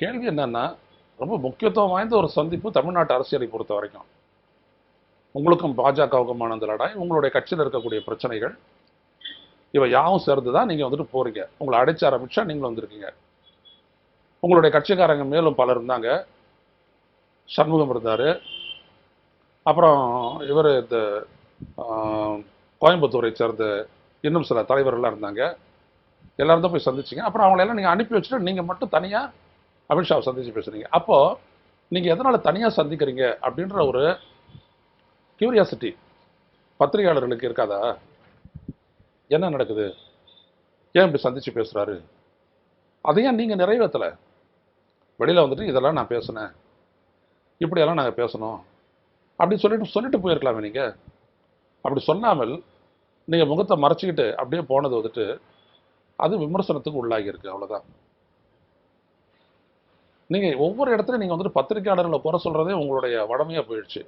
கேள்வி என்னன்னா, ரொம்ப முக்கியத்துவம் வாய்ந்த ஒரு சந்திப்பு தமிழ்நாட்டு அரசியலை பொறுத்த வரைக்கும். உங்களுக்கும் பாஜகவுக்குமான அந்த லடாய், உங்களுடைய கட்சியில் இருக்கக்கூடிய பிரச்சனைகள், இவை யாவும் சேர்ந்து தான் நீங்க வந்துட்டு போறீங்க. உங்களை அடைச்ச ஆரம்பிச்சா நீங்களும் வந்திருக்கீங்க. உங்களுடைய கட்சிக்காரங்க மேலும் பலர் இருந்தாங்க. சண்முகம் இருந்தாரு. அப்புறம் இவர் இந்த கோயம்புத்தூரை சேர்ந்த இன்னும் சில தலைவர்கள்லாம் இருந்தாங்க. எல்லாரும் தான் போய் சந்திச்சிங்க. அப்புறம் அவங்களெல்லாம் நீங்கள் அனுப்பி வச்சுட்டு நீங்கள் மட்டும் தனியாக அமித்ஷாவை சந்திச்சு பேசுறீங்க. அப்போது நீங்கள் எதனால் தனியாக சந்திக்கிறீங்க அப்படின்ற ஒரு கியூரியாசிட்டி பத்திரிகையாளர்களுக்கு இருக்காதா? என்ன நடக்குது? ஏன் இப்படி சந்திச்சு பேசுகிறாரு? அதையும் நீங்கள் நிறைவேற்றலை. வெளியில் வந்துட்டு இதெல்லாம் நான் பேசினேன், இப்படியெல்லாம் நாங்கள் பேசணும் அப்படின்னு சொல்லிட்டு போயிருக்கலாமே நீங்கள். அப்படி சொல்லாமல் நீங்கள் முகத்தை மறைச்சிக்கிட்டு அப்படியே போனது வந்துட்டு அது விமர்சனத்துக்கு உள்ளாகி இருக்கு. அவ்வளோதான். நீங்கள் ஒவ்வொரு இடத்துலையும் நீங்கள் வந்துட்டு பத்திரிகையாளர்களை குறை சொல்கிறதே உங்களுடைய வடமையாக போயிடுச்சு.